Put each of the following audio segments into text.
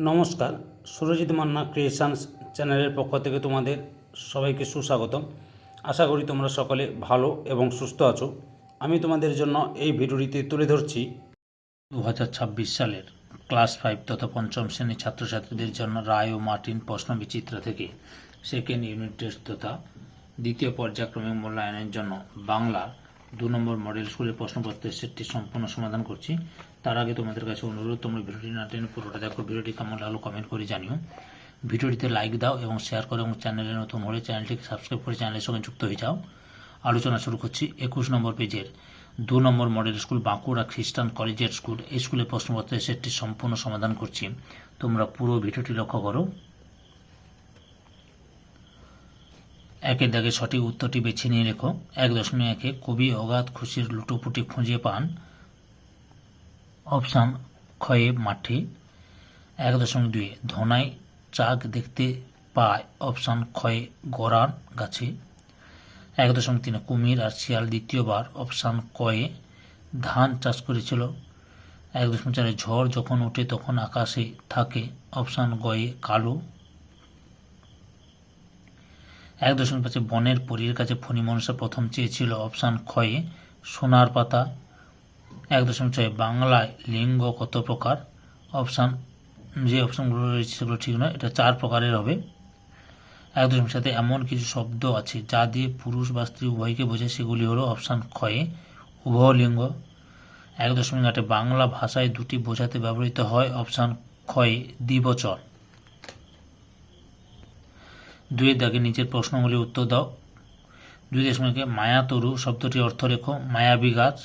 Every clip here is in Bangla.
নমস্কার, সুরজিৎ মান্না ক্রিয়েশনস চ্যানেলের পক্ষ থেকে তোমাদের সবাইকে সুস্বাগতম। আশা করি তোমরা সকলে ভালো এবং সুস্থ আছো। আমি তোমাদের জন্য এই ভিডিওটিতে তুলে ধরছি 2026 সালের ক্লাস 5 তথা পঞ্চম শ্রেণীর ছাত্রছাত্রীদের জন্য রায় ও মার্টিন প্রশ্নবিচিত্রা থেকে সেকেন্ড ইউনিট টেস্ট তথা দ্বিতীয় পর্যায়ক্রমিক মূল্যায়নের জন্য বাংলা 2 নম্বর মডেল স্কুলের প্রশ্নপত্রের সেটটি সম্পূর্ণ সমাধান করছি। তার আগে তোমাদের কাছে অনুরোধ, তোমরা ভিডিওটি না টেনে পুরোটা দেখো। ভিডিওটি কেমন লাগলো কমেন্ট করে জানিও। ভিডিওটিতে লাইক দাও এবং শেয়ার করো এবং চ্যানেলে নতুন হলে চ্যানেলটিকে সাবস্ক্রাইব করে চ্যানেলের সঙ্গে যুক্ত হয়ে যাও। আলোচনা শুরু করছি 21 নম্বর পেজের 2 নম্বর মডেল স্কুল বাঁকুড়া খ্রিস্টান কলেজিয়েট স্কুল। এই স্কুলের প্রশ্নপত্রের সেটটি সম্পূর্ণ সমাধান করছি। তোমরা পুরো ভিডিওটি লক্ষ্য করো। একের দাগে সঠিক উত্তরটি বেছে নিয়ে লেখো। 1.1 কবি অগাধ খুশির লুটোপুটি খুঁজে পান। অপশান ক্ষয়ে মাঠে। 1.2 ধনাই চাক দেখতে পায়। অপশান ক্ষয়ে গড়ান গাছে। 1.3 কুমির আর শিয়াল দ্বিতীয়বার। অপশান কয়ে ধান চাষ করেছিল। 1.4 ঝড় যখন ওঠে তখন আকাশে থাকে। অপশান গয়ে কালো। 1.5 বনের পরীর কাছে ফণি মনসা প্রথম চেয়েছিল। অপশান ক্ষয়ে সোনার পাতা। 1.6 বাংলায় লিঙ্গ কত প্রকার। অপশান যে অপশানগুলো রয়েছে সেগুলো ঠিক নয়, এটা 4 প্রকারের হবে। 1.7 এমন কিছু শব্দ আছে যা দিয়ে পুরুষ বা স্ত্রী উভয়কে বোঝায়, সেগুলি হলো। অপশান ক্ষয়ে উভয়লিঙ্গ। 1.8 বাংলা ভাষায় দুটি বোঝাতে ব্যবহৃত হয়। অপশান ক্ষয়ে দ্বিবচন। 2 দাগে নিচের প্রশ্নগুলি উত্তর দাও। 2.1 মায়াতরু শব্দটির অর্থ লেখো। মায়াবী গাছ।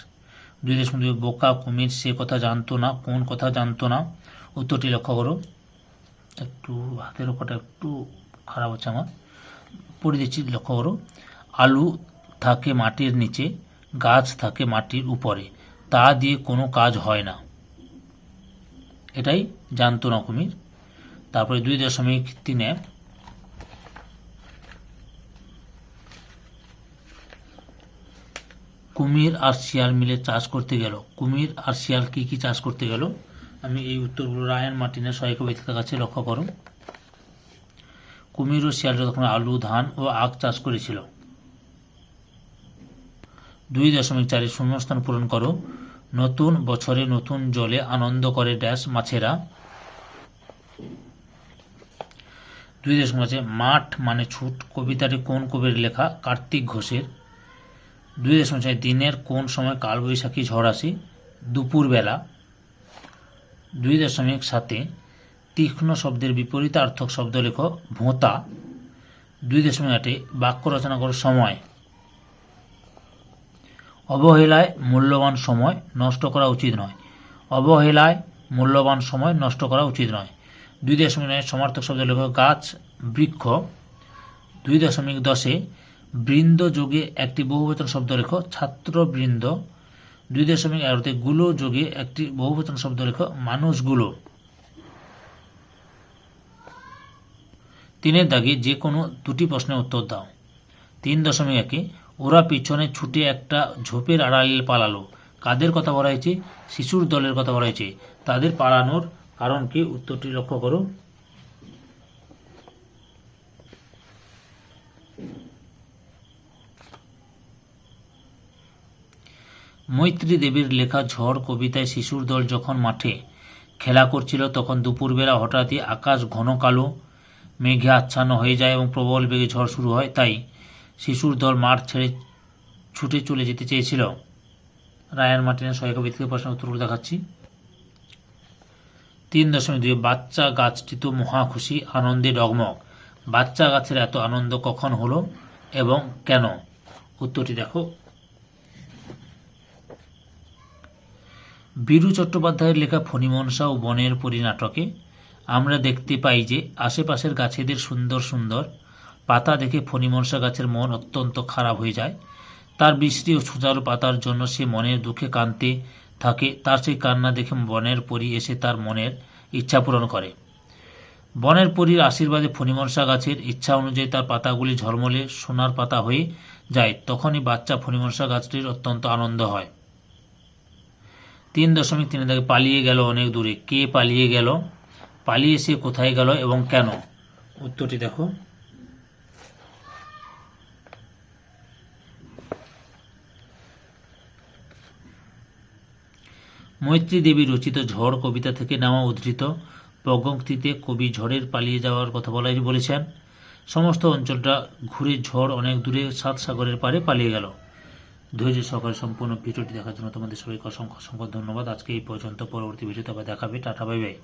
2.2 বোকা কুমির সে কথা জানতো না। কোন কথা জানতো না? উত্তরটি লক্ষ্য করো। একটু হাতের ওপরটা একটু খারাপ হচ্ছে আমার, পড়ে দিচ্ছি, লক্ষ্য করো। আলু থাকে মাটির নিচে, গাছ থাকে মাটির উপরে, তা দিয়ে কোনো কাজ হয় না। এটাই জানতো না কুমির। তারপরে 2.3 কুমির আর শিয়াল মিলে চাষ করতে গেল। কুমির আর শিয়াল কি কি চাষ করতে গেল? আমি এই উত্তরগুলো রায়ান মার্টিনের সহায়ক বইতে কাছে লক্ষ্য করো। কুমির ও শিয়াল তখন আলু, ধান ও আখ চাষ করেছিল। 2.4 শূন্যস্থান পূরণ করো। নতুন বছরে নতুন জলে আনন্দ করে ড্যাশ মাছেরা। 2.5 মাঠ মানে ছুট কবিতাটি কোন কবির লেখা? কার্তিক ঘোষের। 2.4 দিনের কোন সময় কালবৈশাখী ঝড় আসে? দুপুরবেলা। 2.7 তীক্ষ্ণ শব্দের বিপরীতার্থক শব্দ লেখো। ভোঁতা। 2.8 বাক্য রচনা করো। সময়। অবহেলায় মূল্যবান সময় নষ্ট করা উচিত নয়। অবহেলায় মূল্যবান সময় নষ্ট করা উচিত নয়। 2.9 সমার্থক শব্দ লেখো। গাছ, বৃক্ষ। 2.10 বৃন্দ যোগে একটি বহুবচন শব্দ লেখো। ছাত্রবৃন্দ। 2.11 গুলো যোগে একটি বহুবচন শব্দ লেখো। মানুষগুলো। 3 দাগে যে কোনো দুটি প্রশ্নের উত্তর দাও। 3.1 ওরা পিছনে ছুটে একটা ঝোপের আড়ালে পালালো। কাদের কথা বলা হয়েছে? শিশুর দলের কথা বলা হয়েছে। তাদের পালানোর কারণ কি? উত্তরটি লক্ষ্য করো। মৈত্রী দেবীর লেখা ঝড় কবিতায় শিশুর দল যখন মাঠে খেলা করছিল তখন দুপুরবেলা হঠাৎই আকাশ ঘন কালো মেঘে আচ্ছন্ন হয়ে যায় এবং প্রবল বেগে ঝড় শুরু হয়। তাই শিশুর দল মাঠ ছেড়ে ছুটে চলে যেতে চেয়েছিল। রায়ান মার্টিনের সহায়ক ভিত্তিক প্রশ্নের উত্তরগুলো দেখাচ্ছি। 3.2 বাচ্চা গাছটি তো মহা খুশি, আনন্দে ডগমগ। বাচ্চা গাছের এত আনন্দ কখন হলো এবং কেন? উত্তরটি দেখো। বীরু চট্টোপাধ্যায়ের লেখা ফণিমনসা ও বনের পরী নাটকে আমরা দেখতে পাই যে আশেপাশের গাছেদের সুন্দর সুন্দর পাতা দেখে ফণিমনসা গাছের মন অত্যন্ত খারাপ হয়ে যায়। তার বিশ্রী ও ছুঁচালো পাতার জন্য সে মনের দুঃখে কাঁদতে থাকে। তার সেই কান্না দেখে বনের পরী এসে তার মনের ইচ্ছা পূরণ করে। বনের পরীর আশীর্বাদে ফণিমনসা গাছের ইচ্ছা অনুযায়ী তার পাতাগুলি ঝলমলে সোনার পাতা হয়ে যায়। তখনই বাচ্চা ফণিমনসা গাছটির অত্যন্ত আনন্দ হয়। 3.3 পালিয়ে গেল অনেক দূরে। কে পালিয়ে গেল? পালিয়ে সে কোথায় গেল এবং কেন? উত্তরটি দেখো। মৈত্রী দেবী রচিত ঝড় কবিতা থেকে নেওয়া উদ্ধৃত পঙ্ক্তিতে কবি ঝড়ের পালিয়ে যাওয়ার কথা বলেছেন। সমস্ত অঞ্চলটা ঘুরে ঝড় অনেক দূরে 7 সাগরের পারে পালিয়ে গেল। ধৈর্য সহকারে সম্পূর্ণ ভিডিওটি দেখার জন্য তোমাদের সবাইকে অসংখ্য অসংখ্য ধন্যবাদ। আজকে এই পর্যন্ত। পরবর্তী ভিডিওতে আবার দেখাবে। Tata, bye bye.